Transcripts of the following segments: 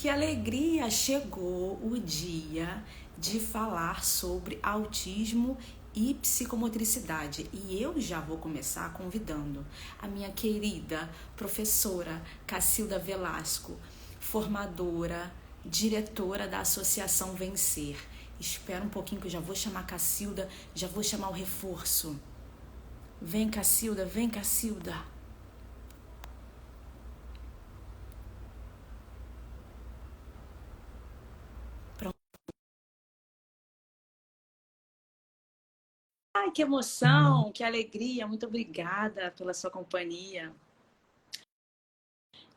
Que alegria! Chegou o dia de falar sobre autismo e psicomotricidade. E eu já vou começar convidando a minha querida professora Cacilda Velasco, formadora, diretora da Associação Vencer. Espera um pouquinho que eu já vou chamar a Cacilda, já vou chamar o reforço. Vem, Cacilda, vem, Cacilda. Ai, que emoção, que alegria. Muito obrigada pela sua companhia.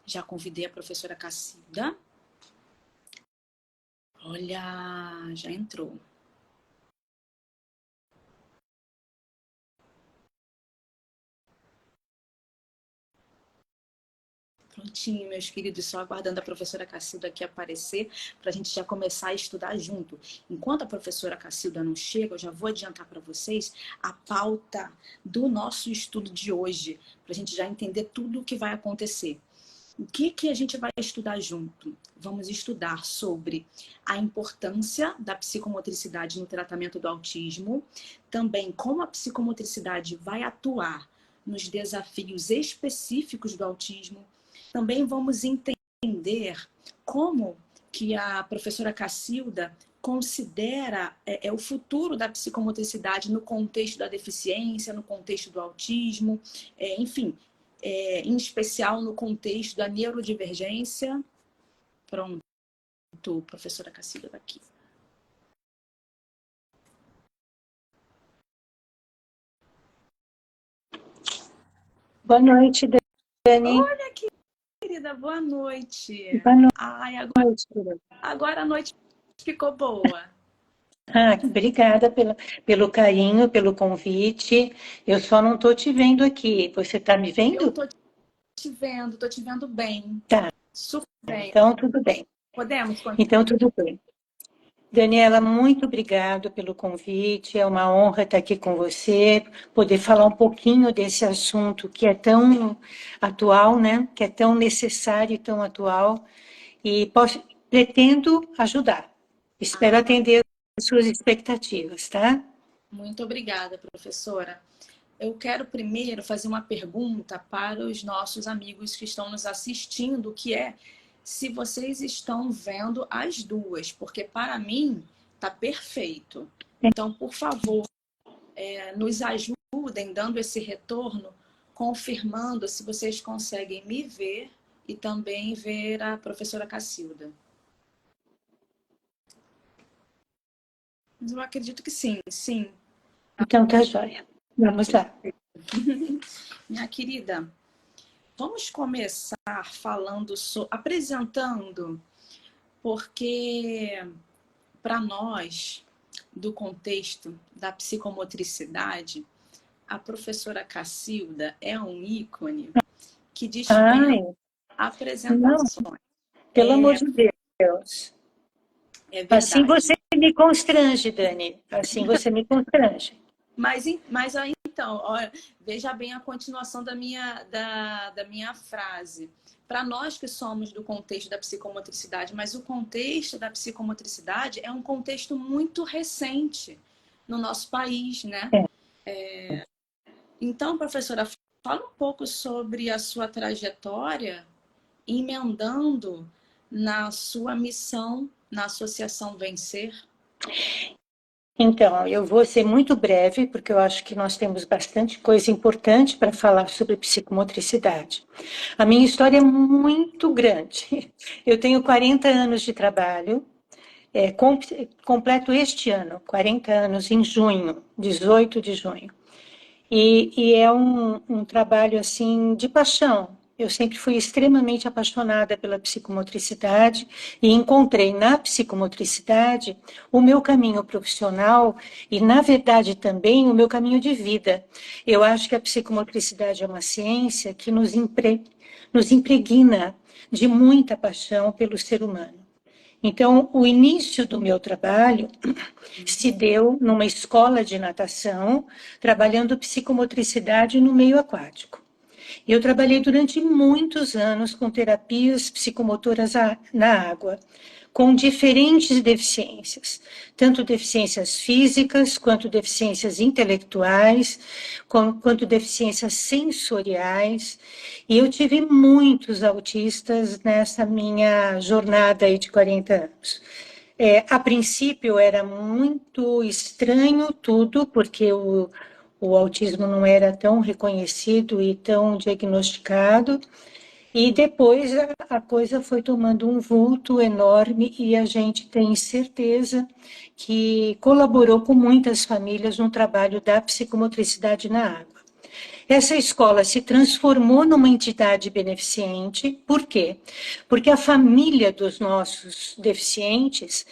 Já convidei a professora Cacilda. Olha, já entrou. Prontinho, meus queridos, só aguardando a professora Cacilda aqui aparecer para a gente já começar a estudar junto. Enquanto a professora Cacilda não chega, eu já vou adiantar para vocês a pauta do nosso estudo de hoje, para a gente já entender tudo o que vai acontecer. O que a gente vai estudar junto? Vamos estudar sobre a importância da psicomotricidade no tratamento do autismo, também como a psicomotricidade vai atuar nos desafios específicos do autismo. Também vamos entender como que a professora Cacilda considera o futuro da psicomotricidade no contexto da deficiência, no contexto do autismo, enfim, em especial no contexto da neurodivergência. Pronto, professora Cacilda está aqui. Boa noite, Dani. Olha, querida, boa noite. Boa noite. Ai, agora a noite ficou boa. Obrigada pelo carinho, pelo convite. Eu só não estou te vendo aqui. Você está me vendo? Eu estou te vendo bem. Tá. Super bem. Então, tudo bem. Podemos continuar? Então, tudo bem. Daniela, muito obrigado pelo convite. É uma honra estar aqui com você, poder falar um pouquinho desse assunto que é tão atual, né? Que é tão necessário e tão atual. E pretendo ajudar. Espero atender as suas expectativas, tá? Muito obrigada, professora. Eu quero primeiro fazer uma pergunta para os nossos amigos que estão nos assistindo, que é se vocês estão vendo as duas, porque para mim está perfeito. Então, por favor, nos ajudem dando esse retorno, confirmando se vocês conseguem me ver e também ver a professora Cacilda. Mas eu acredito que sim, sim. Então, tá joia. Vamos lá. Minha querida, vamos começar falando, apresentando, porque para nós, do contexto da psicomotricidade, a professora Cacilda é um ícone que dispensa apresentações. Não, pelo amor de Deus. É verdade. Assim você me constrange, Dani. Assim você me constrange. Mas então, olha, veja bem a continuação da minha frase. Para nós que somos do contexto da psicomotricidade, mas o contexto da psicomotricidade é um contexto muito recente no nosso país, né? Então, professora, fala um pouco sobre a sua trajetória, emendando na sua missão na Associação Vencer. Então, eu vou ser muito breve, porque eu acho que nós temos bastante coisa importante para falar sobre psicomotricidade. A minha história é muito grande. Eu tenho 40 anos de trabalho, completo este ano, 40 anos, em junho, 18 de junho. E é um trabalho, assim, de paixão. Eu sempre fui extremamente apaixonada pela psicomotricidade e encontrei na psicomotricidade o meu caminho profissional e, na verdade, também o meu caminho de vida. Eu acho que a psicomotricidade é uma ciência que nos impregna de muita paixão pelo ser humano. Então, o início do meu trabalho se deu numa escola de natação, trabalhando psicomotricidade no meio aquático. Eu trabalhei durante muitos anos com terapias psicomotoras na água, com diferentes deficiências, tanto deficiências físicas, quanto deficiências intelectuais, quanto deficiências sensoriais. E eu tive muitos autistas nessa minha jornada aí de 40 anos. A princípio era muito estranho tudo, porque o autismo não era tão reconhecido e tão diagnosticado, e depois a coisa foi tomando um vulto enorme e a gente tem certeza que colaborou com muitas famílias no trabalho da psicomotricidade na água. Essa escola se transformou numa entidade beneficente. Por quê? Porque a família dos nossos deficientes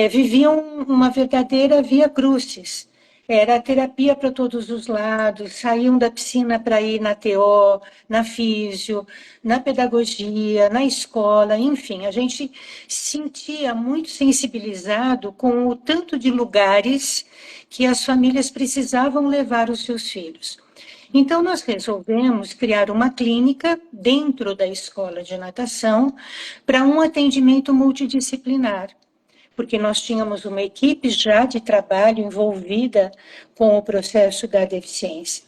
viviam uma verdadeira via crucis. Era terapia para todos os lados, saíam da piscina para ir na TO, na físio, na pedagogia, na escola, enfim, a gente se sentia muito sensibilizado com o tanto de lugares que as famílias precisavam levar os seus filhos. Então, nós resolvemos criar uma clínica dentro da escola de natação para um atendimento multidisciplinar, porque nós tínhamos uma equipe já de trabalho envolvida com o processo da deficiência.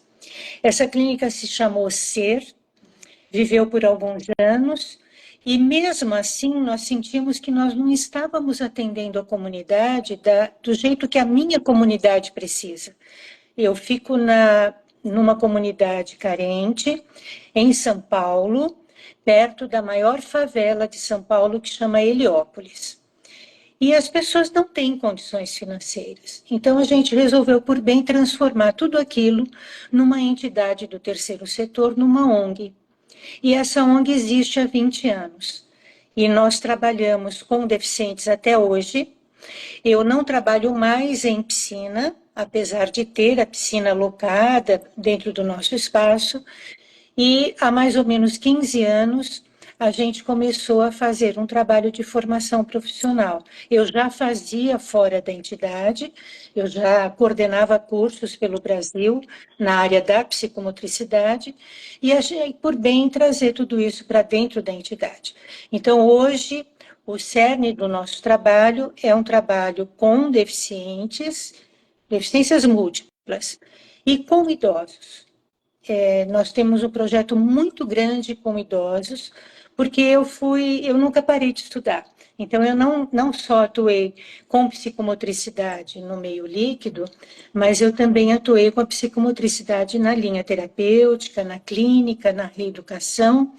Essa clínica se chamou SER, viveu por alguns anos, e mesmo assim nós sentimos que nós não estávamos atendendo a comunidade do jeito que a minha comunidade precisa. Eu fico numa comunidade carente, em São Paulo, perto da maior favela de São Paulo, que chama Heliópolis. E as pessoas não têm condições financeiras. Então, a gente resolveu, por bem, transformar tudo aquilo numa entidade do terceiro setor, numa ONG. E essa ONG existe há 20 anos. E nós trabalhamos com deficientes até hoje. Eu não trabalho mais em piscina, apesar de ter a piscina alocada dentro do nosso espaço. E há mais ou menos 15 anos, a gente começou a fazer um trabalho de formação profissional. Eu já fazia fora da entidade, eu já coordenava cursos pelo Brasil na área da psicomotricidade e achei por bem trazer tudo isso para dentro da entidade. Então, hoje, o cerne do nosso trabalho é um trabalho com deficiências múltiplas e com idosos. Nós temos um projeto muito grande com idosos, porque eu nunca parei de estudar. Então, eu não só atuei com psicomotricidade no meio líquido, mas eu também atuei com a psicomotricidade na linha terapêutica, na clínica, na reeducação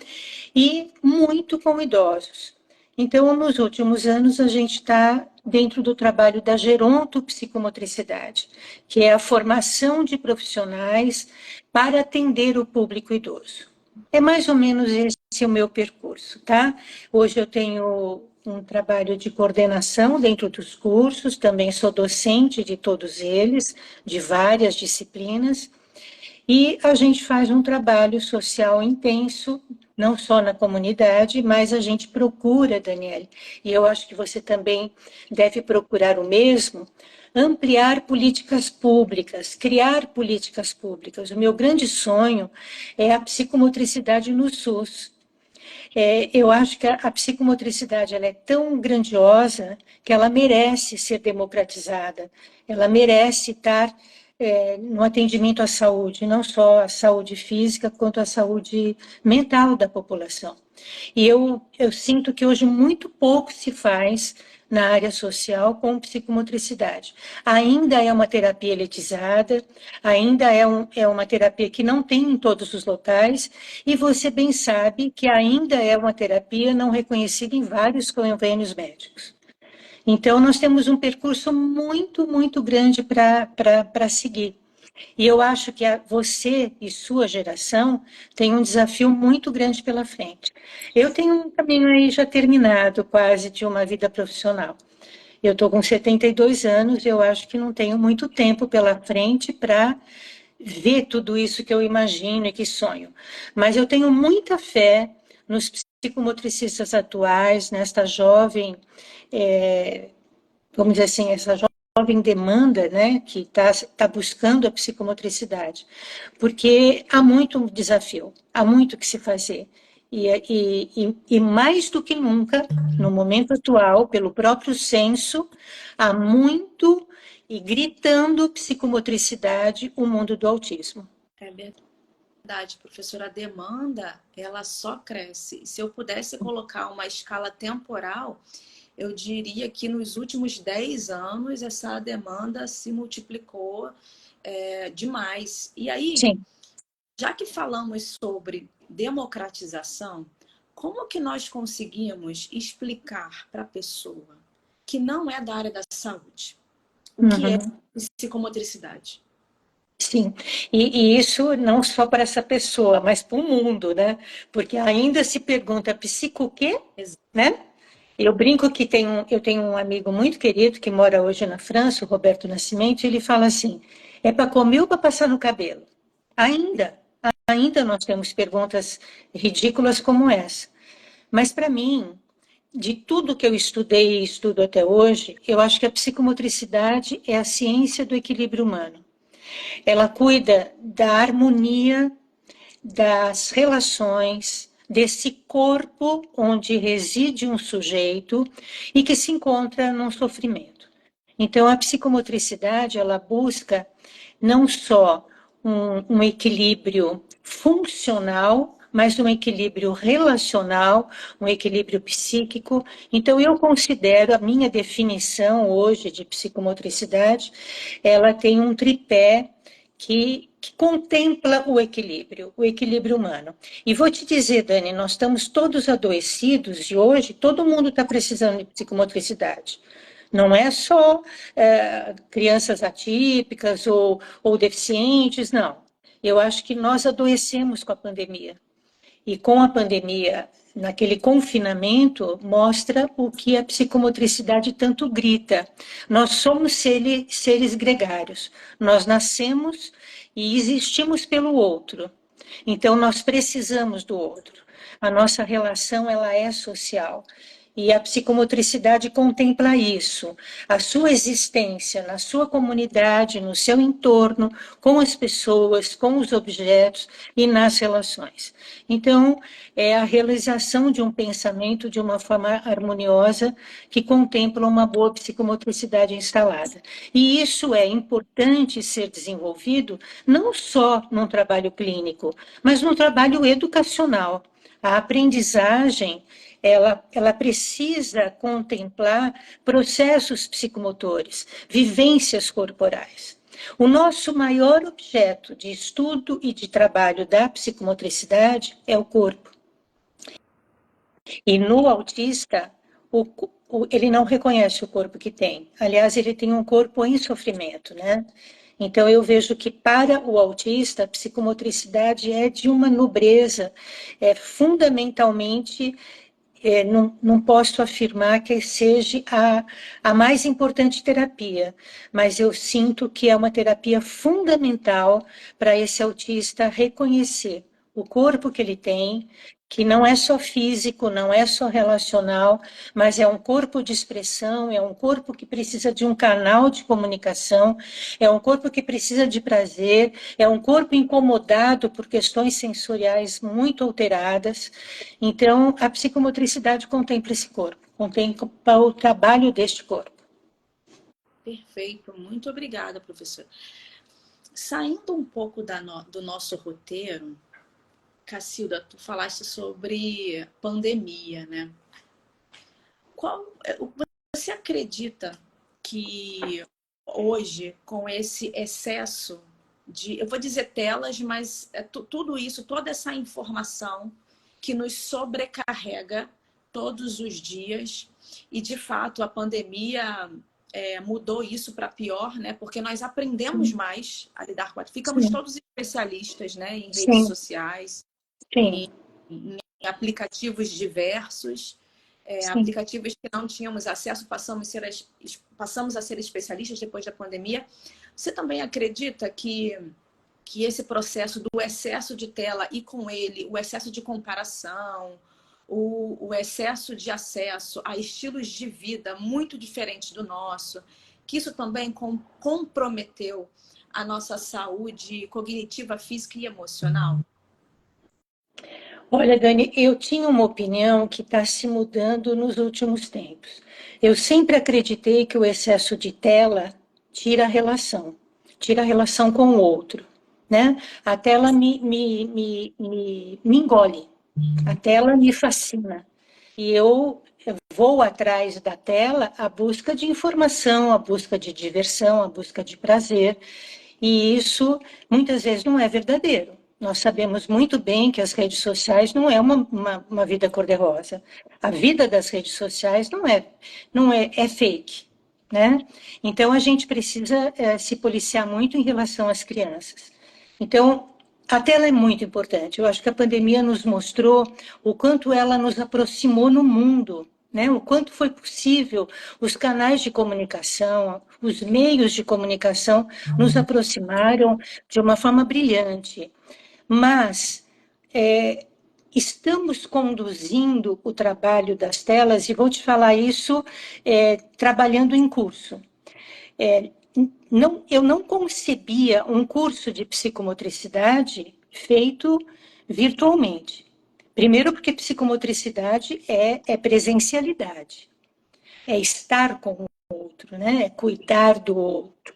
e muito com idosos. Então, nos últimos anos, a gente está dentro do trabalho da gerontopsicomotricidade, que é a formação de profissionais para atender o público idoso. É mais ou menos esse o meu percurso, tá? Hoje eu tenho um trabalho de coordenação dentro dos cursos, também sou docente de todos eles, de várias disciplinas, e a gente faz um trabalho social intenso, não só na comunidade, mas a gente procura, Daniele, e eu acho que você também deve procurar o mesmo, ampliar políticas públicas, criar políticas públicas. O meu grande sonho é a psicomotricidade no SUS. Eu acho que a psicomotricidade ela é tão grandiosa que ela merece ser democratizada, ela merece estar no atendimento à saúde, não só a saúde física, quanto a saúde mental da população. E eu sinto que hoje muito pouco se faz na área social com psicomotricidade. Ainda é uma terapia elitizada, ainda é uma terapia que não tem em todos os locais, e você bem sabe que ainda é uma terapia não reconhecida em vários convênios médicos. Então, nós temos um percurso muito, muito grande para seguir. E eu acho que você e sua geração têm um desafio muito grande pela frente. Eu tenho um caminho aí já terminado, quase, de uma vida profissional. Eu estou com 72 anos, eu acho que não tenho muito tempo pela frente para ver tudo isso que eu imagino e que sonho. Mas eu tenho muita fé nos psicomotricistas atuais, nesta jovem, vamos dizer assim, essa jovem jovem demanda, né, que está buscando a psicomotricidade, porque há muito desafio, há muito que se fazer. E mais do que nunca, no momento atual, pelo próprio censo, há muito e gritando psicomotricidade o mundo do autismo. É verdade, professora. A demanda, ela só cresce. Se eu pudesse colocar uma escala temporal, eu diria que nos últimos 10 anos essa demanda se multiplicou demais. E aí, Sim. já que falamos sobre democratização, como que nós conseguimos explicar para a pessoa que não é da área da saúde o que é Uhum. psicomotricidade? Sim, e isso não só para essa pessoa, mas para o mundo, né? Porque ainda se pergunta psico o quê, né? Eu brinco que eu tenho um amigo muito querido que mora hoje na França, o Roberto Nascimento, e ele fala assim: é para comer ou para passar no cabelo? Ainda, ainda nós temos perguntas ridículas como essa. Mas para mim, de tudo que eu estudei e estudo até hoje, eu acho que a psicomotricidade é a ciência do equilíbrio humano. Ela cuida da harmonia das relações, desse corpo onde reside um sujeito e que se encontra num sofrimento. Então, a psicomotricidade, ela busca não só um equilíbrio funcional, mas um equilíbrio relacional, um equilíbrio psíquico. Então, eu considero a minha definição hoje de psicomotricidade, ela tem um tripé que contempla o equilíbrio humano. E vou te dizer, Dani, nós estamos todos adoecidos e hoje todo mundo está precisando de psicomotricidade. Não é só crianças atípicas ou deficientes, não. Eu acho que nós adoecemos com a pandemia. E com a pandemia, naquele confinamento, mostra o que a psicomotricidade tanto grita. Nós somos seres gregários. Nós nascemos e existimos pelo outro. Então, nós precisamos do outro. A nossa relação, ela é social. E a psicomotricidade contempla isso, a sua existência na sua comunidade, no seu entorno, com as pessoas, com os objetos e nas relações. Então, é a realização de um pensamento de uma forma harmoniosa que contempla uma boa psicomotricidade instalada. E isso é importante ser desenvolvido não só num trabalho clínico, mas no trabalho educacional. A aprendizagem ela precisa contemplar processos psicomotores, vivências corporais. O nosso maior objeto de estudo e de trabalho da psicomotricidade é o corpo. E no autista, ele não reconhece o corpo que tem. Aliás, ele tem um corpo em sofrimento, né? Então, eu vejo que para o autista, a psicomotricidade é de uma nobreza, fundamentalmente não posso afirmar que seja a mais importante terapia, mas eu sinto que é uma terapia fundamental para esse autista reconhecer o corpo que ele tem, que não é só físico, não é só relacional, mas é um corpo de expressão, é um corpo que precisa de um canal de comunicação, é um corpo que precisa de prazer, é um corpo incomodado por questões sensoriais muito alteradas. Então, a psicomotricidade contempla esse corpo, contempla o trabalho deste corpo. Perfeito, muito obrigada, professora. Saindo um pouco do nosso roteiro, Cacilda, tu falaste sobre pandemia, né? Você acredita que hoje, com esse excesso de, eu vou dizer telas, mas tudo isso, toda essa informação que nos sobrecarrega todos os dias, e de fato a pandemia mudou isso para pior, né? Porque nós aprendemos mais a lidar com aquilo. Ficamos Sim, todos especialistas, né? Em redes sim, sociais, sim, em aplicativos diversos, sim. aplicativos que não tínhamos acesso, passamos a ser especialistas depois da pandemia. Você também acredita que esse processo do excesso de tela e com ele o excesso de comparação, o excesso de acesso a estilos de vida muito diferentes do nosso, que isso também comprometeu a nossa saúde cognitiva, física e emocional? Olha, Dani, eu tinha uma opinião que está se mudando nos últimos tempos. Eu sempre acreditei que o excesso de tela tira a relação com o outro, né? A tela me engole, a tela me fascina. E eu vou atrás da tela à busca de informação, à busca de diversão, à busca de prazer. E isso muitas vezes não é verdadeiro. Nós sabemos muito bem que as redes sociais não é uma vida cor-de-rosa. A vida das redes sociais é fake, né? Então a gente precisa se policiar muito em relação às crianças. Então a tela é muito importante. Eu acho que a pandemia nos mostrou o quanto ela nos aproximou no mundo, né? O quanto foi possível os canais de comunicação, os meios de comunicação nos aproximaram de uma forma brilhante. Mas estamos conduzindo o trabalho das telas, e vou te falar isso trabalhando em curso. Eu não concebia um curso de psicomotricidade feito virtualmente. Primeiro, porque psicomotricidade é presencialidade, é estar com o outro, né? É cuidar do outro.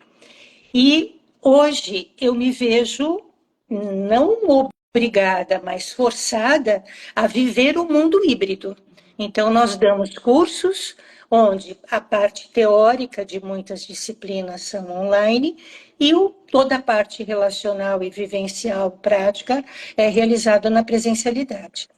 E hoje eu me vejo não obrigada, mas forçada a viver o mundo híbrido. Então, nós damos cursos onde a parte teórica de muitas disciplinas são online e toda a parte relacional e vivencial prática é realizada na presencialidade.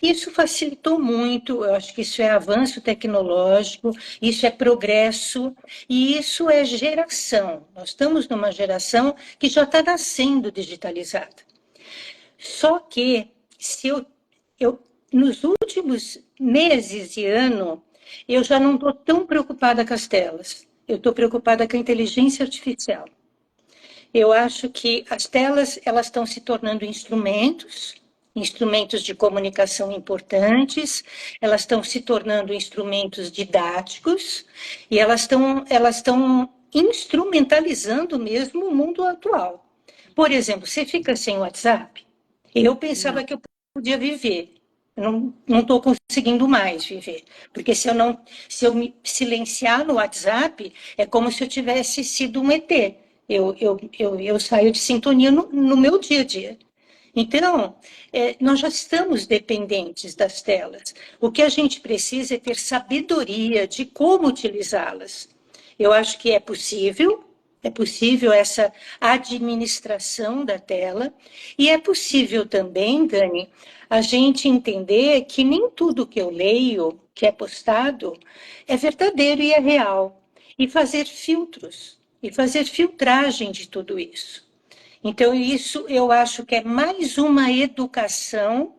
Isso facilitou muito, eu acho que isso é avanço tecnológico, isso é progresso e isso é geração. Nós estamos numa geração que já está nascendo digitalizada. Só que se nos últimos meses e ano, eu já não estou tão preocupada com as telas. Eu estou preocupada com a inteligência artificial. Eu acho que as telas elas estão se tornando instrumentos de comunicação importantes, elas estão se tornando instrumentos didáticos e elas estão instrumentalizando mesmo o mundo atual. Por exemplo, você fica sem WhatsApp? Eu pensava que eu podia viver. Eu não estou conseguindo mais viver. Porque se eu me silenciar no WhatsApp, é como se eu tivesse sido um ET. Eu saio de sintonia no meu dia a dia. Então, nós já estamos dependentes das telas. O que a gente precisa é ter sabedoria de como utilizá-las. Eu acho que é possível essa administração da tela, e é possível também, Dani, a gente entender que nem tudo que eu leio, que é postado, é verdadeiro e é real, e fazer filtros, e fazer filtragem de tudo isso. Então, isso eu acho que é mais uma educação,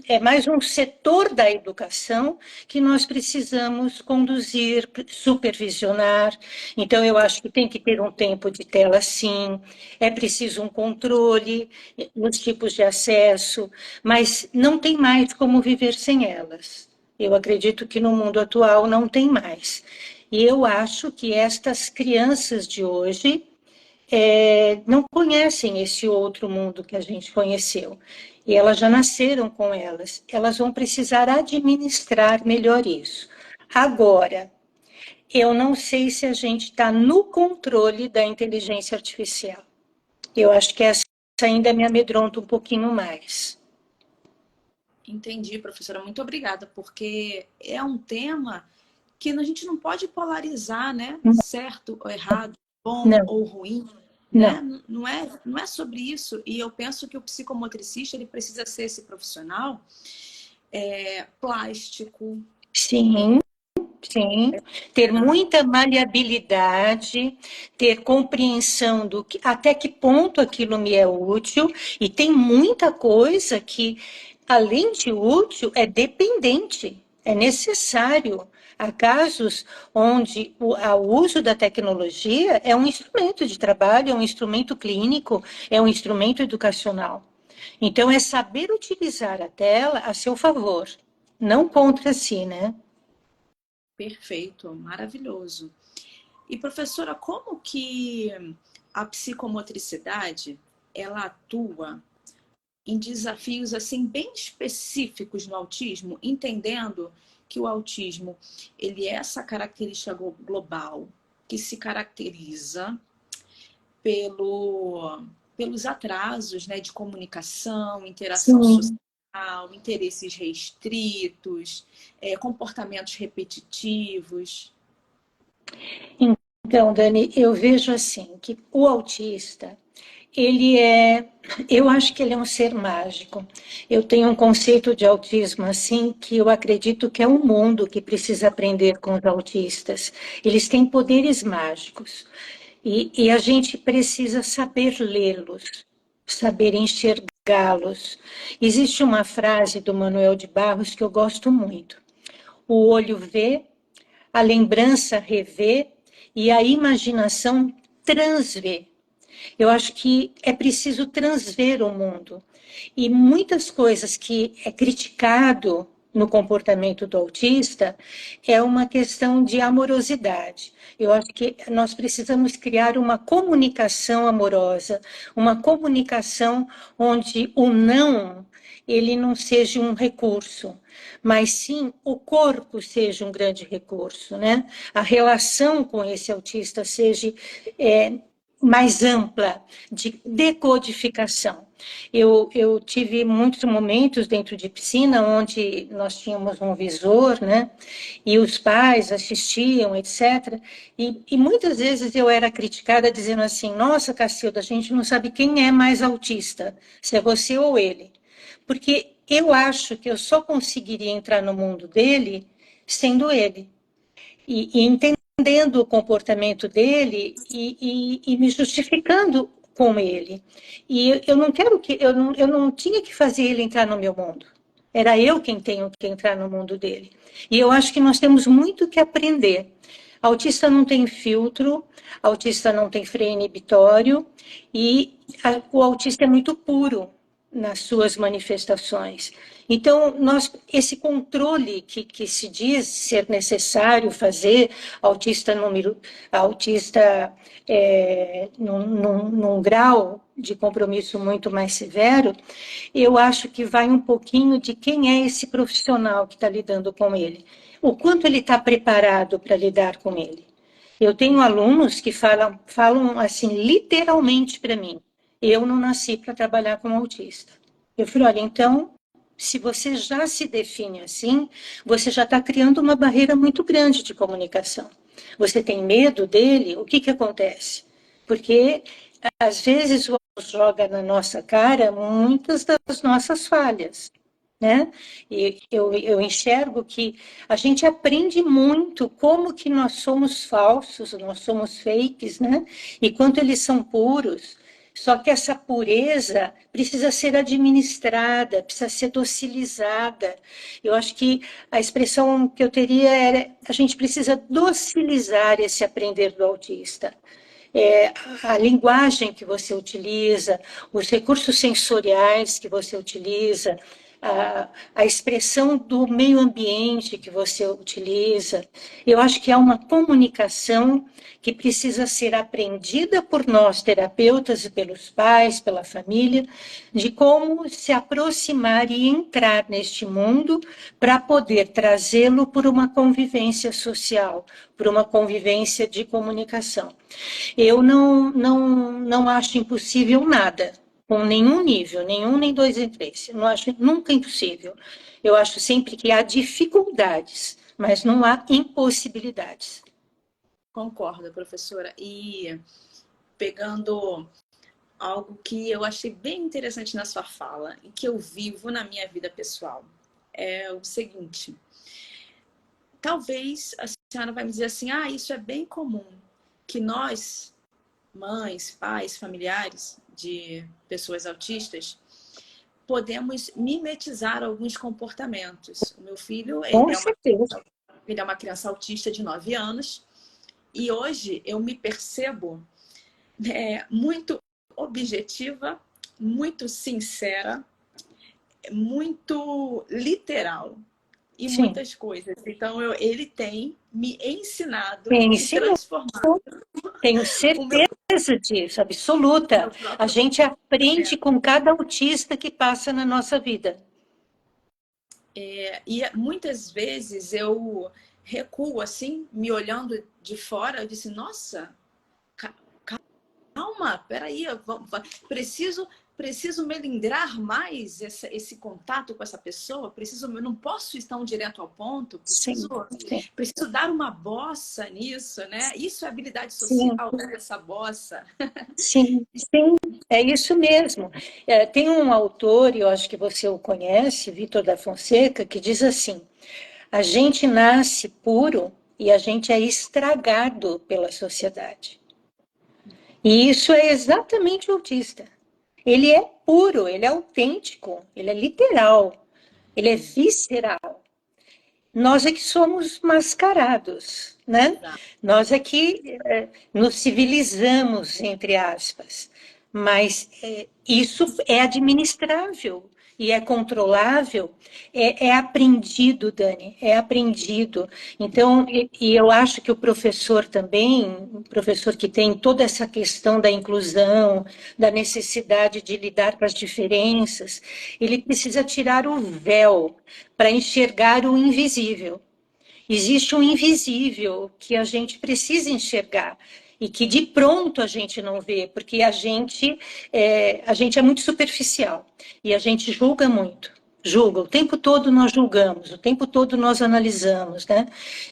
é mais um setor da educação que nós precisamos conduzir, supervisionar. Então, eu acho que tem que ter um tempo de tela, sim, é preciso um controle nos tipos de acesso, mas não tem mais como viver sem elas. Eu acredito que no mundo atual não tem mais. E eu acho que estas crianças de hoje não conhecem esse outro mundo que a gente conheceu. E elas já nasceram com elas. Elas vão precisar administrar melhor isso. Agora, eu não sei se a gente está no controle da inteligência artificial. Eu acho que essa ainda me amedronta um pouquinho mais. Entendi, professora. Muito obrigada, porque é um tema que a gente não pode polarizar, né? Certo ou errado, bom Não, ou ruim, né? não. Não é sobre isso. E eu penso que o psicomotricista ele precisa ser esse profissional plástico. Sim, sim. Ter muita maleabilidade, ter compreensão do que, até que ponto aquilo me é útil, e tem muita coisa que, além de útil, é dependente, é necessário. Há casos onde o uso da tecnologia é um instrumento de trabalho, é um instrumento clínico, é um instrumento educacional. Então, é saber utilizar a tela a seu favor, não contra si, né? Perfeito, maravilhoso. E professora, como que a psicomotricidade ela atua em desafios assim bem específicos no autismo, entendendo que o autismo ele é essa característica global que se caracteriza pelos atrasos, né, de comunicação, interação Sim. social, interesses restritos, comportamentos repetitivos. Então, Dani, eu vejo assim que o autista, eu acho que ele é um ser mágico. Eu tenho um conceito de autismo assim que eu acredito que é um mundo que precisa aprender com os autistas. Eles têm poderes mágicos e a gente precisa saber lê-los, saber enxergá-los. Existe uma frase do Manuel de Barros que eu gosto muito. O olho vê, a lembrança revê e a imaginação transvê. Eu acho que é preciso transver o mundo. E muitas coisas que é criticado no comportamento do autista é uma questão de amorosidade. Eu acho que nós precisamos criar uma comunicação amorosa, uma comunicação onde o não ele não seja um recurso, mas sim o corpo seja um grande recurso, né? A relação com esse autista seja mais ampla de decodificação. Eu tive muitos momentos dentro de piscina onde nós tínhamos um visor, né? E os pais assistiam, etc. E muitas vezes eu era criticada dizendo assim: Nossa, Cacilda, a gente não sabe quem é mais autista, se é você ou ele. Porque eu acho que eu só conseguiria entrar no mundo dele sendo ele. E entendendo o comportamento dele e me justificando com ele. E eu não quero que eu não tinha que fazer ele entrar no meu mundo. Era eu quem tenho que entrar no mundo dele. E eu acho que nós temos muito que aprender. Autista não tem filtro, autista não tem freio inibitório e o autista é muito puro nas suas manifestações. Então, esse controle que se diz ser necessário fazer, autista num grau de compromisso muito mais severo, eu acho que vai um pouquinho de quem é esse profissional que está lidando com ele, o quanto ele está preparado para lidar com ele. Eu tenho alunos que falam assim, literalmente para mim, eu não nasci para trabalhar com autista. Eu falei, olha, então, se você já se define assim, você já está criando uma barreira muito grande de comunicação. Você tem medo dele, o que, que acontece? Porque, às vezes, o outro joga na nossa cara muitas das nossas falhas. Né? E eu enxergo que a gente aprende muito como que nós somos falsos, nós somos fakes, né? E quanto eles são puros. Só que essa pureza precisa ser administrada, precisa ser docilizada. Eu acho que a expressão que eu teria era: a gente precisa docilizar esse aprender do autista. A linguagem que você utiliza, os recursos sensoriais que você utiliza, a expressão do meio ambiente que você utiliza. Eu acho que há uma comunicação que precisa ser aprendida por nós, terapeutas, e pelos pais, pela família, de como se aproximar e entrar neste mundo para poder trazê-lo por uma convivência social, por uma convivência de comunicação. Eu não acho impossível nada, com nenhum nível, nenhum, nem dois, nem três. Eu não acho nunca impossível. Eu acho sempre que há dificuldades, mas não há impossibilidades. Concordo, professora. E pegando algo que eu achei bem interessante na sua fala e que eu vivo na minha vida pessoal, é o seguinte: talvez a senhora vai me dizer assim, isso é bem comum, que nós, mães, pais, familiares de pessoas autistas, podemos mimetizar alguns comportamentos. O meu filho, Com certeza. ele é uma criança autista de 9 anos e hoje eu me percebo muito objetiva, muito sincera, muito literal. e sim. muitas coisas. Então, ele tem me ensinado Me e ensinou. transformado Tenho o meu, certeza disso, absoluta. meu A próprio gente aprende comportamento. com cada autista que passa na nossa vida. E muitas vezes eu recuo assim, me olhando de fora, eu disse, nossa, calma, peraí, preciso melindrar mais esse contato com essa pessoa, eu não posso ir tão direto ao ponto, Sim, sim, preciso dar uma bossa nisso, né? Isso é habilidade sim, social, essa bossa. sim, sim, é isso mesmo. É, tem um autor, e eu acho que você o conhece, Vitor da Fonseca, que diz assim: a gente nasce puro e a gente é estragado pela sociedade. E isso é exatamente o autista. Ele é puro, ele é autêntico, ele é literal, ele é visceral. Nós é que somos mascarados, né? Exato. Nós é que nos civilizamos, entre aspas. Mas isso é administrável e é controlável, é aprendido, Dani, é aprendido. Então, e eu acho que o professor também, o professor que tem toda essa questão da inclusão, da necessidade de lidar com as diferenças, ele precisa tirar o véu para enxergar o invisível. Existe um invisível que a gente precisa enxergar e que de pronto a gente não vê, porque a gente é muito superficial e a gente julga muito. Julga, o tempo todo nós julgamos, o tempo todo nós analisamos, né?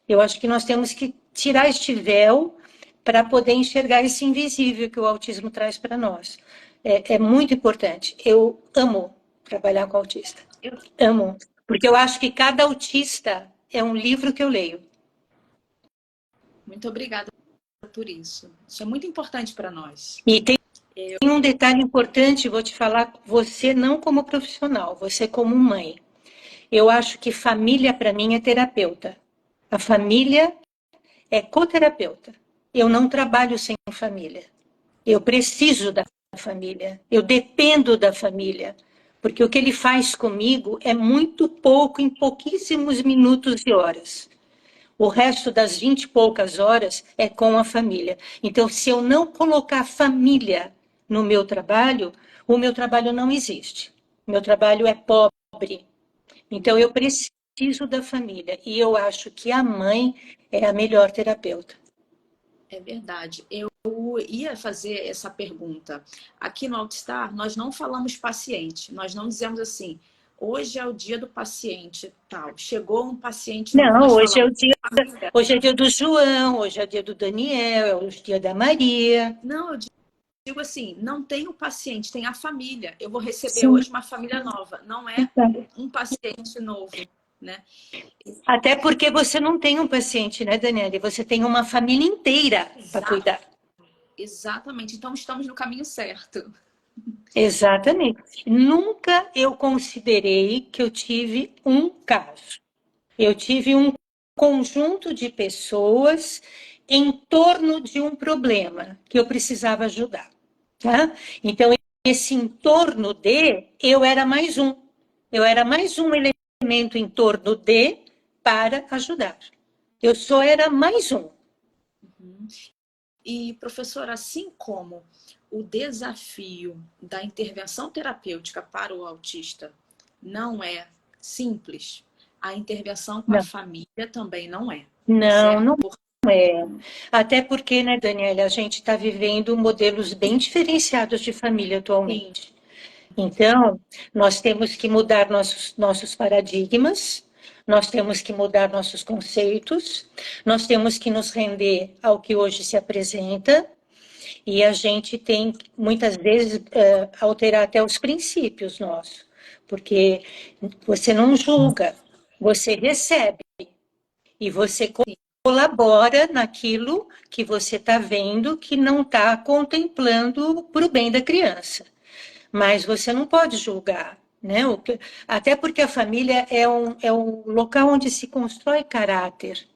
Eu acho que nós temos que tirar este véu para poder enxergar esse invisível que o autismo traz para nós. É muito importante. Eu amo trabalhar com autista. Eu, Amo. Porque eu acho que cada autista é um livro que eu leio. muito obrigada por isso. Isso é muito importante para nós. E tem um detalhe importante, vou te falar, você não como profissional, você como mãe. Eu acho que família para mim é terapeuta. A família é coterapeuta. Eu não trabalho sem família. Eu preciso da família. Eu dependo da família. Porque o que ele faz comigo é muito pouco, em pouquíssimos minutos e horas. O resto das 20 e poucas horas é com a família. Então, se eu não colocar família no meu trabalho, o meu trabalho não existe. O meu trabalho é pobre. Então, eu preciso da família. E eu acho que a mãe é a melhor terapeuta. É verdade. Eu ia fazer essa pergunta. Aqui no Altstar, nós não falamos paciente, nós não dizemos assim, hoje é o dia do paciente, tal. Chegou um paciente novo, Não, nós falamos. hoje é dia do João, hoje é dia do Daniel, é o dia da Maria. Não, eu digo assim, não tem o paciente, tem a família. Eu vou receber Sim, hoje uma família nova, não é um paciente novo, né? até porque você não tem um paciente, né, Daniela? Você tem uma família inteira para Exato, cuidar. exatamente. Então estamos no caminho certo. Exatamente. Nunca eu considerei que eu tive um caso. Eu tive um conjunto de pessoas em torno de um problema que eu precisava ajudar. Tá? Então, esse em torno de, eu era mais um. Eu era mais um elemento em torno de para ajudar. Eu só era mais um. E, professor, assim como o desafio da intervenção terapêutica para o autista não é simples, a intervenção com a Não, família também não é, não, certo? não é. Até porque, né, Daniela, a gente está vivendo modelos bem diferenciados de família Sim, atualmente. Então, nós temos que mudar nossos paradigmas, nós temos que mudar nossos conceitos, nós temos que nos render ao que hoje se apresenta, e a gente tem, muitas vezes, alterar até os princípios nossos, porque você não julga, você recebe, e você sim. colabora naquilo que você está vendo que não está contemplando para o bem da criança. Mas você não pode julgar, né? Até porque a família é um local onde se constrói caráter,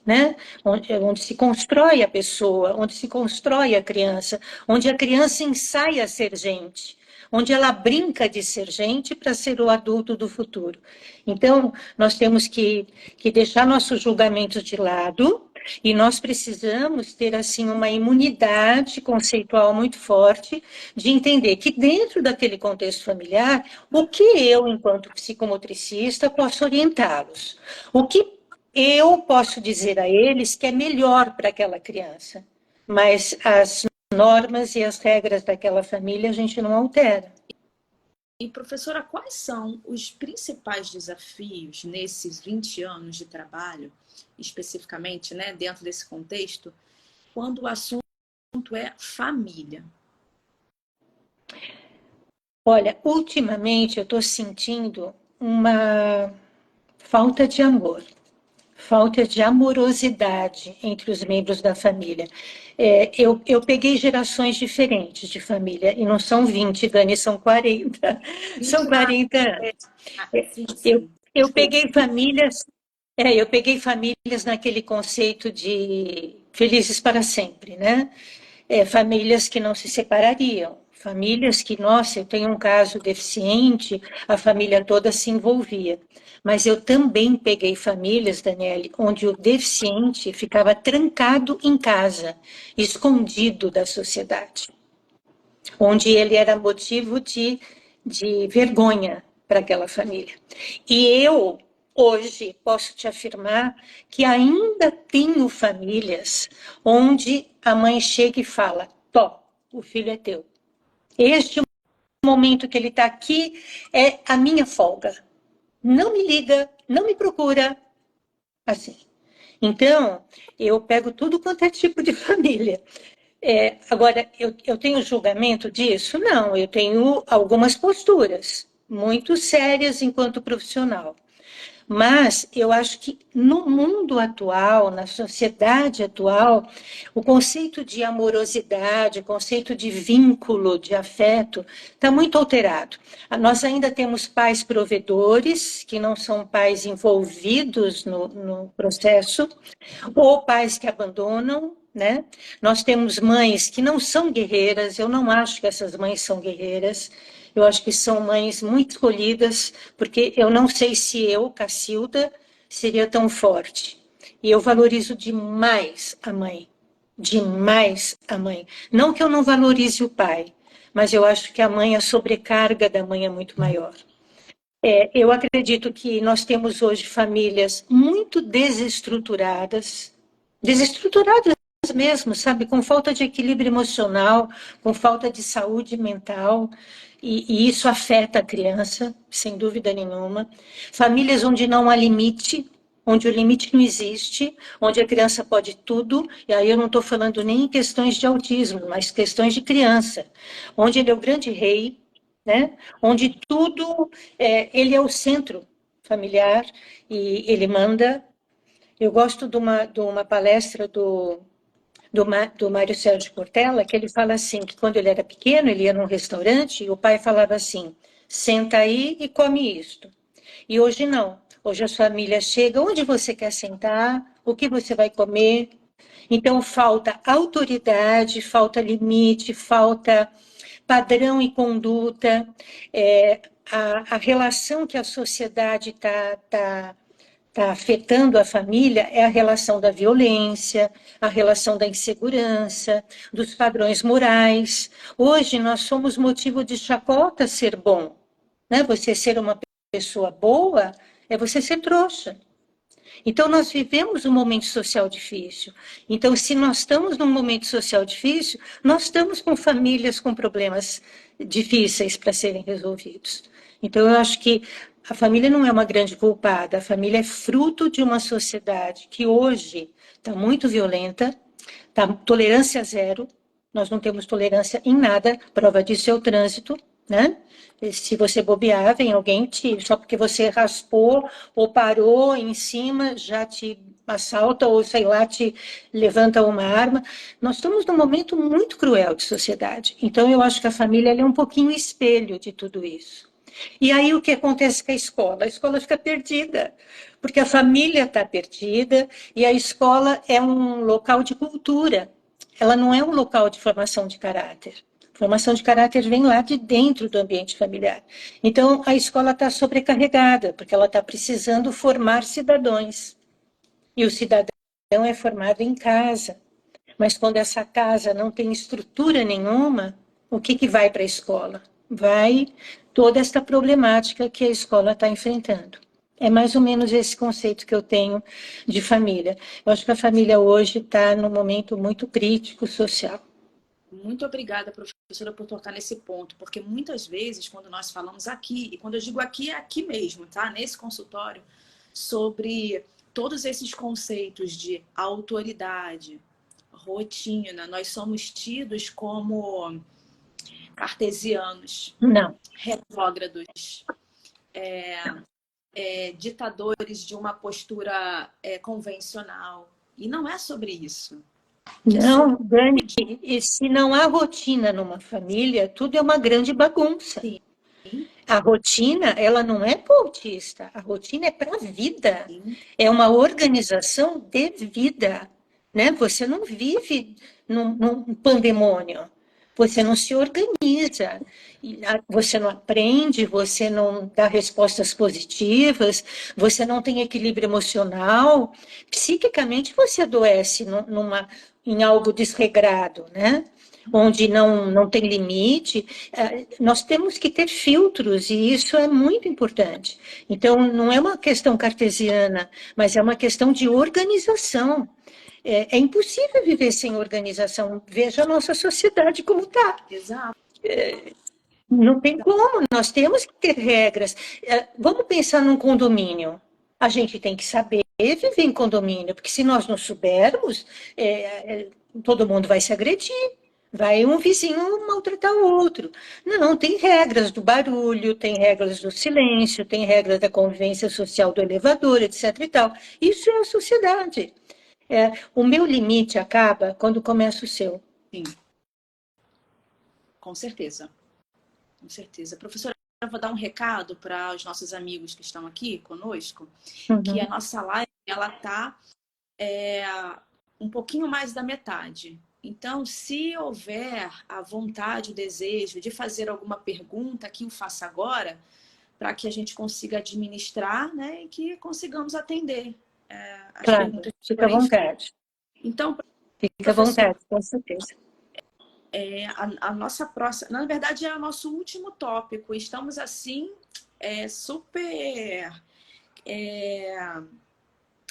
né? Onde se constrói a pessoa, onde se constrói a criança, onde a criança ensaia a ser gente, onde ela brinca de ser gente para ser o adulto do futuro. Então, nós temos que deixar nossos julgamentos de lado e nós precisamos ter, assim, uma imunidade conceitual muito forte de entender que dentro daquele contexto familiar, o que eu, enquanto psicomotricista, posso orientá-los? O que eu posso dizer a eles que é melhor para aquela criança? Mas as normas e as regras daquela família a gente não altera. E, professora, quais são os principais desafios nesses 20 anos de trabalho, especificamente, né, dentro desse contexto, quando o assunto é família? Olha, ultimamente eu estou sentindo uma falta de amor, falta de amorosidade entre os membros da família. Eu peguei gerações diferentes de família, e não são 20, Dani, são 40. São 40 anos. Sim, Eu, sim. eu peguei famílias, eu peguei famílias naquele conceito de felizes para sempre, né? Famílias que não se separariam, famílias que, nossa, eu tenho um caso deficiente, a família toda se envolvia. Mas eu também peguei famílias, Daniele, onde o deficiente ficava trancado em casa, escondido da sociedade, onde ele era motivo de vergonha para aquela família. E eu, hoje, posso te afirmar que ainda tenho famílias onde a mãe chega e fala: Tó, o filho é teu. Este momento que ele está aqui é a minha folga. Não me liga, não me procura. Assim. Então, eu pego tudo quanto é tipo de família. Agora, eu tenho julgamento disso? Não, eu tenho algumas posturas muito sérias enquanto profissional. Mas eu acho que no mundo atual, na sociedade atual, o conceito de amorosidade, o conceito de vínculo, de afeto, está muito alterado. Nós ainda temos pais provedores, que não são pais envolvidos no processo, ou pais que abandonam, né? Nós temos mães que não são guerreiras, eu não acho que essas mães são guerreiras, eu acho que são mães muito escolhidas, porque eu não sei se eu, Cacilda, seria tão forte. E eu valorizo demais a mãe, demais a mãe. Não que eu não valorize o pai, mas eu acho que a sobrecarga da mãe é muito maior. Eu acredito que nós temos hoje famílias muito desestruturadas mesmo, sabe, com falta de equilíbrio emocional, com falta de saúde mental, e isso afeta a criança, sem dúvida nenhuma. Famílias onde não há limite, onde o limite não existe, onde a criança pode tudo, e aí eu não estou falando nem em questões de autismo, mas questões de criança, onde ele é o grande rei, né? Onde tudo, ele é o centro familiar e ele manda. Eu gosto de uma palestra do Mário Sérgio Cortella, que ele fala assim, que quando ele era pequeno, ele ia num restaurante e o pai falava assim: senta aí e come isto. E hoje não. Hoje as famílias chegam: onde você quer sentar? O que você vai comer? Então falta autoridade, falta limite, falta padrão e conduta, a relação que a sociedade está afetando a família é a relação da violência, a relação da insegurança, dos padrões morais. Hoje nós somos motivo de chacota ser bom, né? Você ser uma pessoa boa é você ser trouxa. Então, nós vivemos um momento social difícil. Então, se nós estamos num momento social difícil, nós estamos com famílias com problemas difíceis para serem resolvidos. Então, eu acho que a família não é uma grande culpada, a família é fruto de uma sociedade que hoje está muito violenta, tá tolerância zero, nós não temos tolerância em nada, prova disso é o trânsito, né? Se você bobear, vem alguém só porque você raspou ou parou em cima, já te assalta ou, sei lá, te levanta uma arma. Nós estamos num momento muito cruel de sociedade. Então, eu acho que a família é um pouquinho espelho de tudo isso. E aí, o que acontece com a escola? A escola fica perdida, porque a família está perdida e a escola é um local de cultura. Ela não é um local de formação de caráter. Formação de caráter vem lá de dentro do ambiente familiar. Então, a escola está sobrecarregada, porque ela está precisando formar cidadãos. E o cidadão é formado em casa. Mas quando essa casa não tem estrutura nenhuma, o que vai para a escola? Vai toda esta problemática que a escola está enfrentando. É mais ou menos esse conceito que eu tenho de família. Eu acho que a família hoje está num momento muito crítico social. Muito obrigada, professora, por tocar nesse ponto, porque muitas vezes, quando nós falamos aqui, e quando eu digo aqui, é aqui mesmo, tá? Nesse consultório, sobre todos esses conceitos de autoridade, rotina, nós somos tidos como cartesianos, Não. retrógrados, ditadores de uma postura convencional. E não é sobre isso. Não, Dani, e se não há rotina numa família, tudo é uma grande bagunça. Sim. A rotina, ela não é para o autista, a rotina é para a vida. Sim. É uma organização de vida, né? Você não vive num pandemônio, você não se organiza, você não aprende, você não dá respostas positivas, você não tem equilíbrio emocional, psiquicamente você adoece em algo desregrado, né? Onde não tem limite. Nós temos que ter filtros, e isso é muito importante. Então, não é uma questão cartesiana, mas é uma questão de organização. É impossível viver sem organização. Veja a nossa sociedade como está. Exato. Não tem como, nós temos que ter regras. Vamos pensar num condomínio. A gente tem que saber viver em condomínio, porque se nós não soubermos, todo mundo vai se agredir. Vai um vizinho maltratar o outro. Não, tem regras do barulho, tem regras do silêncio, tem regras da convivência social do elevador, etc. e tal. Isso é a sociedade. O meu limite acaba quando começa o seu. Sim. Com certeza. Com certeza. Professora, eu vou dar um recado para os nossos amigos que estão aqui conosco, que a nossa live ela está um pouquinho mais da metade. Então, se houver a vontade, o desejo de fazer alguma pergunta, que o faça agora, para que a gente consiga administrar, né, e que consigamos atender as perguntas. Fica à vontade. Então, fica à vontade, com certeza. A nossa próxima, na verdade, é o nosso último tópico. Estamos assim super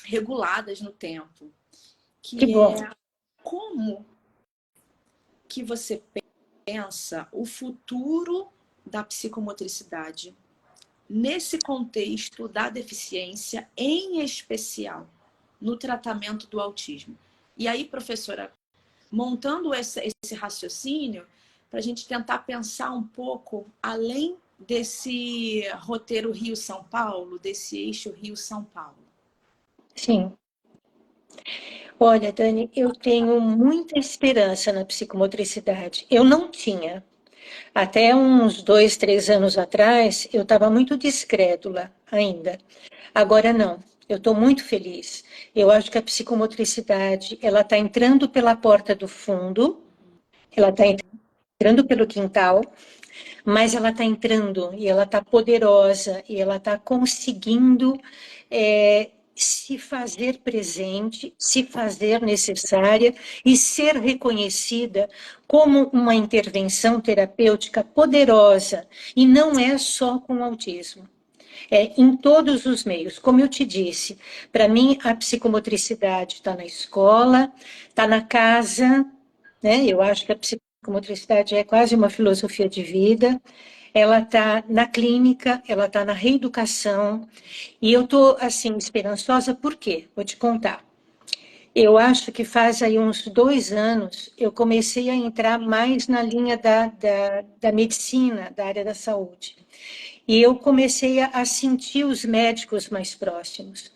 reguladas no tempo. Que bom. Como que você pensa o futuro da psicomotricidade nesse contexto da deficiência, em especial no tratamento do autismo? E aí, professora, montando esse raciocínio, para a gente tentar pensar um pouco além desse roteiro Rio-São Paulo, desse eixo Rio-São Paulo. Sim. Olha, Dani, eu tenho muita esperança na psicomotricidade. Eu não tinha. Até uns 2, 3 anos atrás, eu estava muito descrédula ainda. Agora não. Eu estou muito feliz. Eu acho que a psicomotricidade, ela está entrando pela porta do fundo, ela está entrando pelo quintal, mas ela está entrando e ela está poderosa e ela está conseguindo se fazer presente, se fazer necessária e ser reconhecida como uma intervenção terapêutica poderosa. E não é só com autismo. Em todos os meios. Como eu te disse, para mim a psicomotricidade está na escola, está na casa, né? Eu acho que a psicomotricidade é quase uma filosofia de vida. Ela está na clínica, ela está na reeducação. E eu estou, assim, esperançosa, por quê? Vou te contar. Eu acho que faz aí uns 2 anos eu comecei a entrar mais na linha da medicina, da área da saúde. E eu comecei a sentir os médicos mais próximos.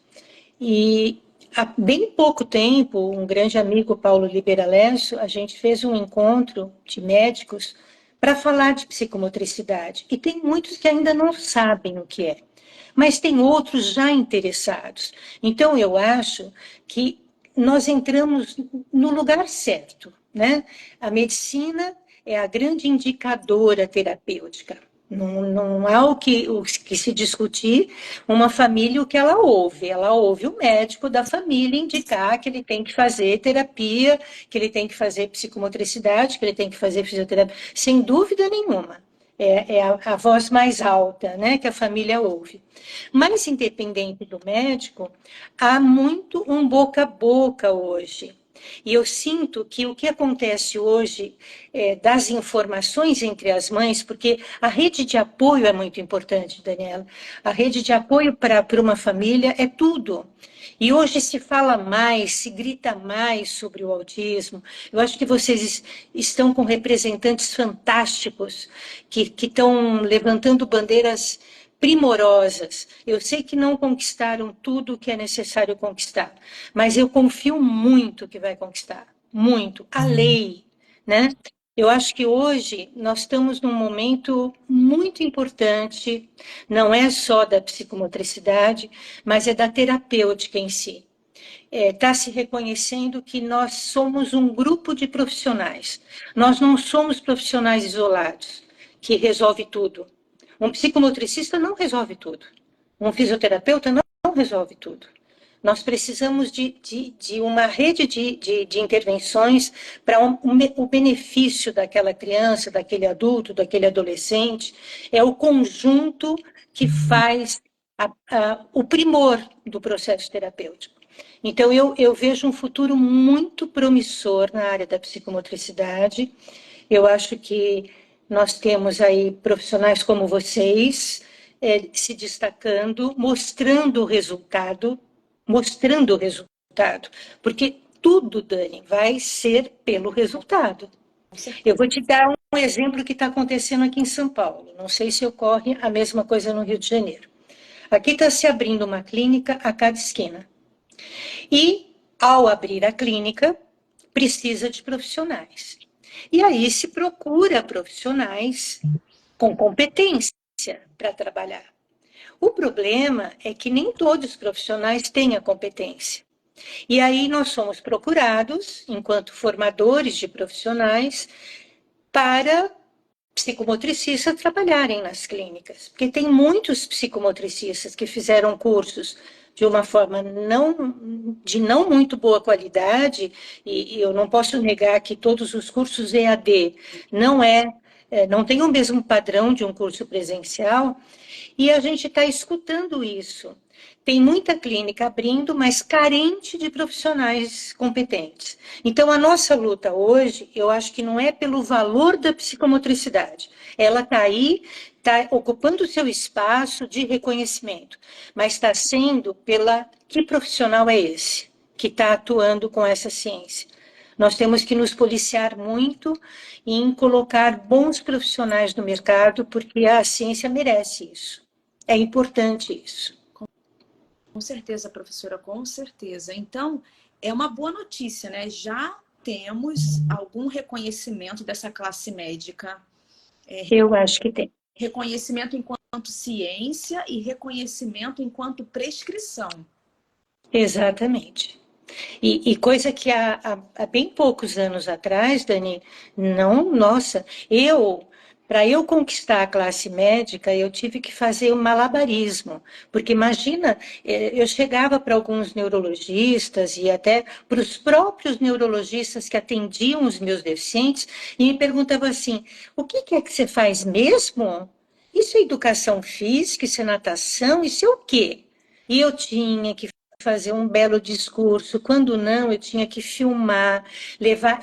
E há bem pouco tempo, um grande amigo, Paulo Liberalesso, a gente fez um encontro de médicos para falar de psicomotricidade. E tem muitos que ainda não sabem o que é, mas tem outros já interessados. Então, eu acho que nós entramos no lugar certo, né? A medicina, é a grande indicadora terapêutica. Não é o que se discutir uma família o que ela ouve o médico da família indicar que ele tem que fazer terapia, que ele tem que fazer psicomotricidade, que ele tem que fazer fisioterapia, sem dúvida nenhuma. É a voz mais alta, né, que a família ouve. Mas, independente do médico, há muito um boca a boca hoje. E eu sinto que o que acontece hoje das informações entre as mães, porque a rede de apoio é muito importante, Daniela. A rede de apoio para uma família é tudo. E hoje se fala mais, se grita mais sobre o autismo. Eu acho que vocês estão com representantes fantásticos que estão levantando bandeiras primorosas. Eu sei que não conquistaram tudo o que é necessário conquistar, mas eu confio muito que vai conquistar, muito. A lei, né? Eu acho que hoje nós estamos num momento muito importante, não é só da psicomotricidade, mas é da terapêutica em si. Está se reconhecendo que nós somos um grupo de profissionais. Nós não somos profissionais isolados, que resolve tudo. Um psicomotricista não resolve tudo. Um fisioterapeuta não resolve tudo. Nós precisamos de uma rede de intervenções para o benefício daquela criança, daquele adulto, daquele adolescente. É o conjunto que faz o primor do processo terapêutico. Então, eu vejo um futuro muito promissor na área da psicomotricidade. Eu acho que nós temos aí profissionais como vocês se destacando, mostrando o resultado, porque tudo, Dani, vai ser pelo resultado. Eu vou te dar um exemplo que está acontecendo aqui em São Paulo. Não sei se ocorre a mesma coisa no Rio de Janeiro. Aqui está se abrindo uma clínica a cada esquina. E, ao abrir a clínica, precisa de profissionais. E aí se procura profissionais com competência para trabalhar. O problema é que nem todos os profissionais têm a competência. E aí nós somos procurados, enquanto formadores de profissionais, para psicomotricistas trabalharem nas clínicas. Porque tem muitos psicomotricistas que fizeram cursos de uma forma de não muito boa qualidade, e eu não posso negar que todos os cursos EAD não tem o mesmo padrão de um curso presencial, e a gente está escutando isso. Tem muita clínica abrindo, mas carente de profissionais competentes. Então, a nossa luta hoje, eu acho que não é pelo valor da psicomotricidade. Ela está aí, está ocupando o seu espaço de reconhecimento, mas está sendo pela que profissional é esse que está atuando com essa ciência. Nós temos que nos policiar muito em colocar bons profissionais no mercado, porque a ciência merece isso. É importante isso. Com certeza, professora, com certeza. Então, é uma boa notícia, né? Já temos algum reconhecimento dessa classe médica. Eu acho que tem. Reconhecimento enquanto ciência e reconhecimento enquanto prescrição. Exatamente. E coisa que há bem poucos anos atrás, Dani, nossa, para eu conquistar a classe médica, eu tive que fazer um malabarismo, porque imagina, eu chegava para alguns neurologistas e até para os próprios neurologistas que atendiam os meus deficientes e me perguntavam assim, o que é que você faz mesmo? Isso é educação física, isso é natação, isso é o quê? E eu tinha que fazer um belo discurso, quando não, eu tinha que filmar,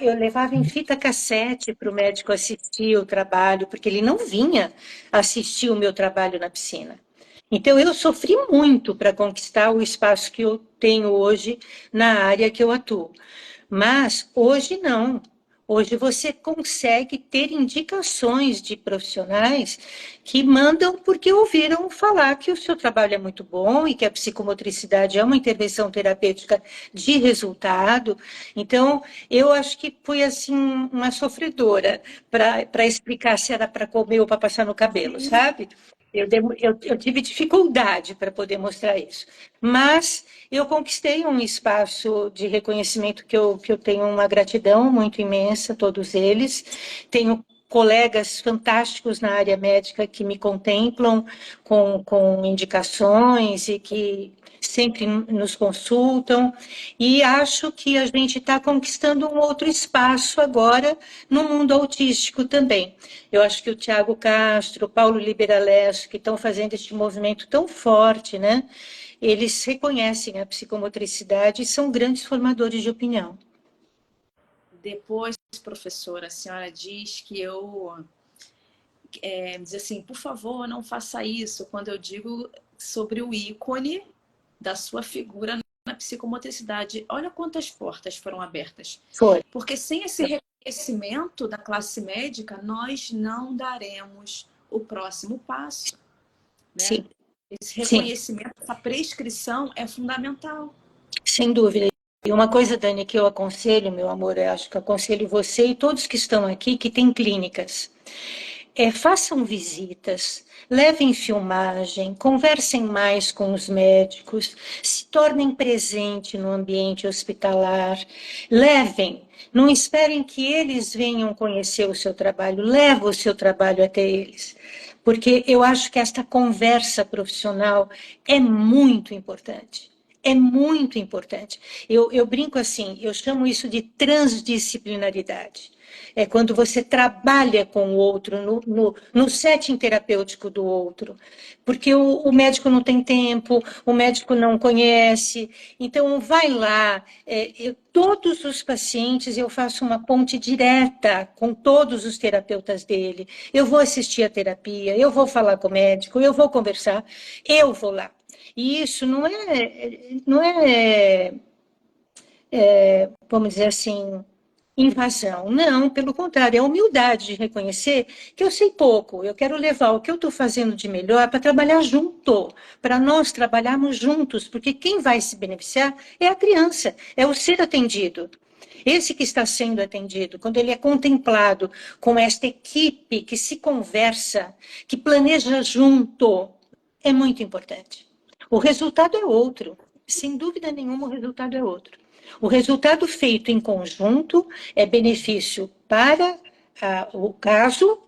eu levava em fita cassete para o médico assistir o trabalho, porque ele não vinha assistir o meu trabalho na piscina. Então, eu sofri muito para conquistar o espaço que eu tenho hoje na área que eu atuo. Mas, hoje, não. Hoje você consegue ter indicações de profissionais que mandam porque ouviram falar que o seu trabalho é muito bom e que a psicomotricidade é uma intervenção terapêutica de resultado. Então, eu acho que foi assim uma sofredora para explicar se era para comer ou para passar no cabelo, sabe? Eu tive dificuldade para poder mostrar isso. Mas eu conquistei um espaço de reconhecimento que eu tenho uma gratidão muito imensa, todos eles. Tenho colegas fantásticos na área médica que me contemplam com indicações e que sempre nos consultam, e acho que a gente está conquistando um outro espaço agora no mundo autístico também. Eu acho que o Tiago Castro, o Paulo Liberalesso, que estão fazendo este movimento tão forte, né? Eles reconhecem a psicomotricidade e são grandes formadores de opinião. Depois, professora, a senhora diz que diz assim, por favor, não faça isso, quando eu digo sobre o ícone da sua figura na psicomotricidade. Olha quantas portas foram abertas. Foi. Porque sem esse reconhecimento da classe médica, nós não daremos o próximo passo. Né? Sim. Esse reconhecimento, essa prescrição é fundamental. Sem dúvida. E uma coisa, Dani, que eu aconselho, meu amor, eu acho que aconselho você e todos que estão aqui que têm clínicas. Façam visitas, levem filmagem, conversem mais com os médicos, se tornem presente no ambiente hospitalar, levem, não esperem que eles venham conhecer o seu trabalho, leve o seu trabalho até eles, porque eu acho que esta conversa profissional é muito importante. É muito importante. Eu brinco assim, eu chamo isso de transdisciplinaridade. É quando você trabalha com o outro, no setting terapêutico do outro. Porque o médico não tem tempo, o médico não conhece. Então, vai lá. Todos os pacientes, eu faço uma ponte direta com todos os terapeutas dele. Eu vou assistir a terapia, eu vou falar com o médico, eu vou conversar, eu vou lá. E isso não é, vamos dizer assim, invasão. Não, pelo contrário, é humildade de reconhecer que eu sei pouco, eu quero levar o que eu estou fazendo de melhor para trabalhar junto, para nós trabalharmos juntos, porque quem vai se beneficiar é a criança, é o ser atendido. Esse que está sendo atendido, quando ele é contemplado com esta equipe que se conversa, que planeja junto, é muito importante. O resultado é outro, sem dúvida nenhuma, o resultado é outro. O resultado feito em conjunto é benefício para o caso,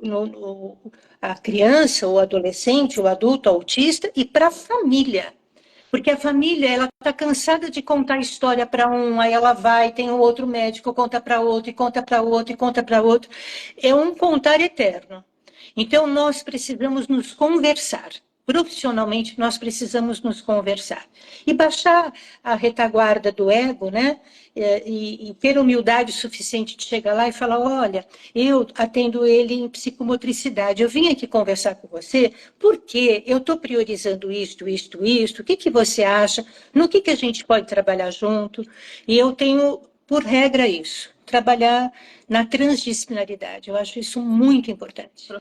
a criança, o adolescente, o adulto, o autista, e para a família. Porque a família ela está cansada de contar história para um, aí ela vai, tem um outro médico, conta para outro, e conta para outro, e conta para outro. É um contar eterno. Então, nós precisamos nos conversar. Profissionalmente, nós precisamos nos conversar. E baixar a retaguarda do ego, né? E ter humildade suficiente de chegar lá e falar, olha, eu atendo ele em psicomotricidade, eu vim aqui conversar com você porque eu estou priorizando isto, o que você acha, no que a gente pode trabalhar junto, e eu tenho, por regra, isso, trabalhar na transdisciplinaridade, eu acho isso muito importante.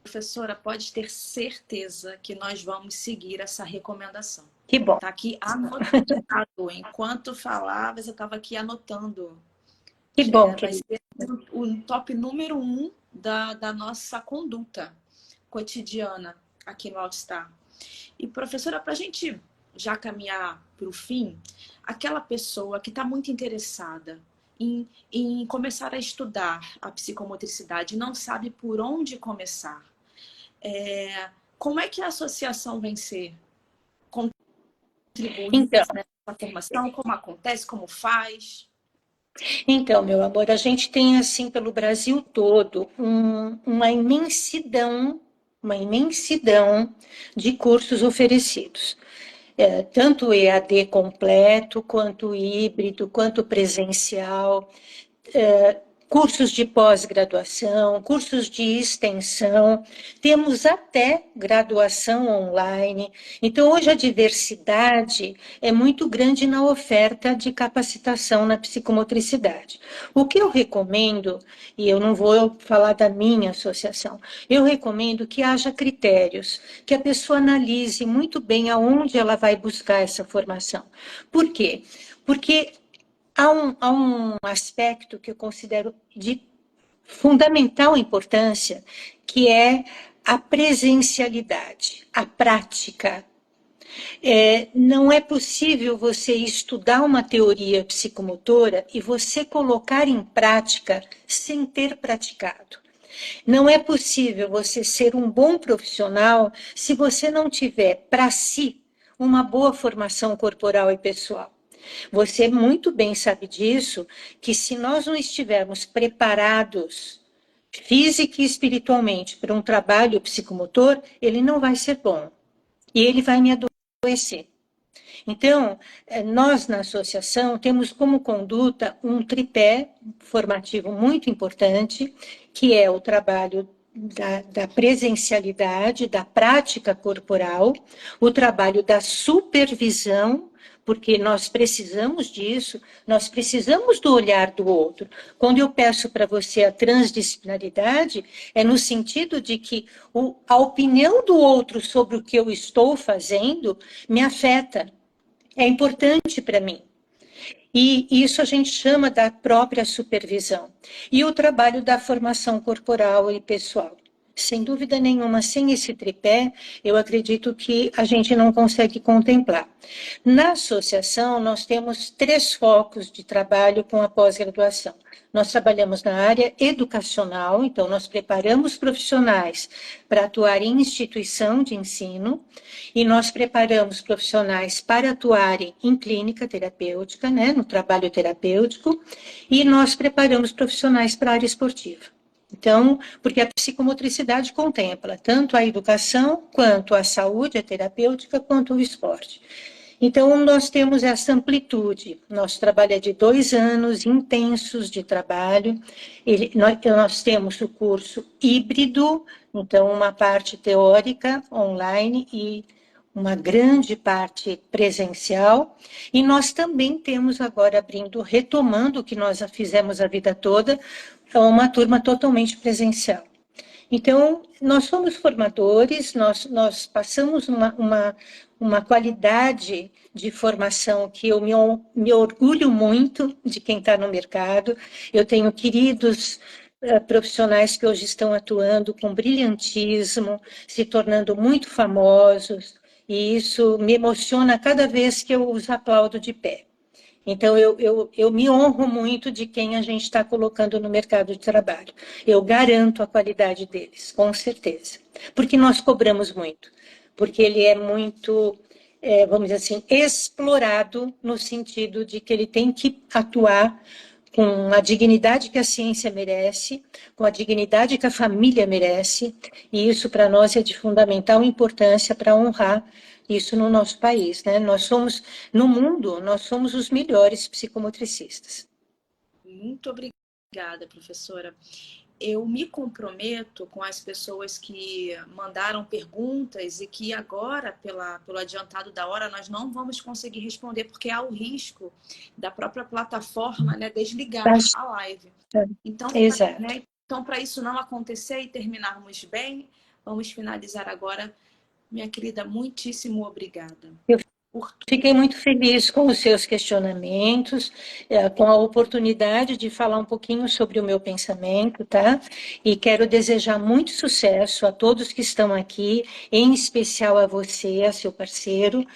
Professora, pode ter certeza que nós vamos seguir essa recomendação. Que bom. Está aqui anotado. Enquanto falava, eu estava aqui anotando. Que bom. Vai ser o top número 1 da nossa conduta cotidiana aqui no Altstar. E, professora, para a gente já caminhar para o fim, aquela pessoa que está muito interessada em começar a estudar a psicomotricidade, não sabe por onde começar. Como é que a associação vem ser contribuindo nessa formação? Como acontece? Como faz? Então, meu amor, a gente tem, assim, pelo Brasil todo, uma imensidão de cursos oferecidos. Tanto EAD completo, quanto híbrido, quanto presencial, cursos de pós-graduação, cursos de extensão, temos até graduação online. Então, hoje a diversidade é muito grande na oferta de capacitação na psicomotricidade. O que eu recomendo, e eu não vou falar da minha associação, eu recomendo que haja critérios, que a pessoa analise muito bem aonde ela vai buscar essa formação. Por quê? Porque há um aspecto que eu considero de fundamental importância, que é a presencialidade, a prática. Não é possível você estudar uma teoria psicomotora e você colocar em prática sem ter praticado. Não é possível você ser um bom profissional se você não tiver para si uma boa formação corporal e pessoal. Você muito bem sabe disso, que se nós não estivermos preparados física e espiritualmente para um trabalho psicomotor, ele não vai ser bom e ele vai me adoecer. Então, nós na associação temos como conduta um tripé formativo muito importante, que é o trabalho da presencialidade, da prática corporal, o trabalho da supervisão, porque nós precisamos disso, nós precisamos do olhar do outro. Quando eu peço para você a transdisciplinaridade, é no sentido de que a opinião do outro sobre o que eu estou fazendo me afeta, é importante para mim. E isso a gente chama da própria supervisão. E o trabalho da formação corporal e pessoal. Sem dúvida nenhuma, sem esse tripé, eu acredito que a gente não consegue contemplar. Na associação, nós temos 3 focos de trabalho com a pós-graduação. Nós trabalhamos na área educacional, então nós preparamos profissionais para atuar em instituição de ensino, e nós preparamos profissionais para atuarem em clínica terapêutica, né, no trabalho terapêutico, e nós preparamos profissionais para a área esportiva. Então, porque a psicomotricidade contempla tanto a educação, quanto a saúde, a terapêutica, quanto o esporte. Então, nós temos essa amplitude. Nosso trabalho é de 2 anos intensos de trabalho. Nós temos o curso híbrido, então, uma parte teórica, online, e uma grande parte presencial. E nós também temos agora retomando o que nós fizemos a vida toda, uma turma totalmente presencial. Então, nós somos formadores, nós passamos uma qualidade de formação que eu me orgulho muito de quem está no mercado. Eu tenho queridos profissionais que hoje estão atuando com brilhantismo, se tornando muito famosos, e isso me emociona cada vez que eu os aplaudo de pé. Então, eu me honro muito de quem a gente está colocando no mercado de trabalho. Eu garanto a qualidade deles, com certeza. Porque nós cobramos muito. Porque ele é muito, vamos dizer assim, explorado no sentido de que ele tem que atuar com a dignidade que a ciência merece, com a dignidade que a família merece, e isso para nós é de fundamental importância para honrar isso no nosso país, né? Nós somos, no mundo, nós somos os melhores psicomotricistas. Muito obrigada, professora. Eu me comprometo com as pessoas que mandaram perguntas e que agora, pelo adiantado da hora, nós não vamos conseguir responder, porque há o risco da própria plataforma, né, desligar a live. Então, né, então, para isso não acontecer e terminarmos bem, vamos finalizar agora. Minha querida, muitíssimo obrigada. Fiquei muito feliz com os seus questionamentos, com a oportunidade de falar um pouquinho sobre o meu pensamento, tá? E quero desejar muito sucesso a todos que estão aqui, em especial a você, a seu parceiro.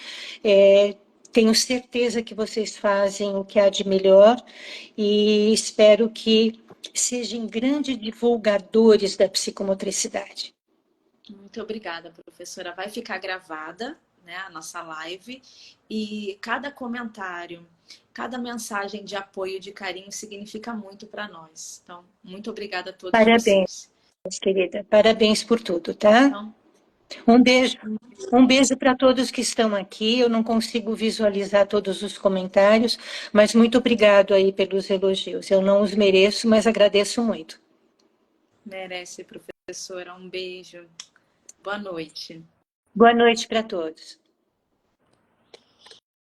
Tenho certeza que vocês fazem o que há de melhor e espero que sejam grandes divulgadores da psicomotricidade. Muito obrigada, professora. Vai ficar gravada, né, a nossa live, e cada comentário, cada mensagem de apoio, de carinho significa muito para nós. Então, muito obrigada a todos vocês. Parabéns, querida. Parabéns por tudo, tá? Então, um beijo para todos que estão aqui. Eu não consigo visualizar todos os comentários, mas muito obrigado aí pelos elogios. Eu não os mereço, mas agradeço muito. Merece, professora. Um beijo. Boa noite. Boa noite para todos.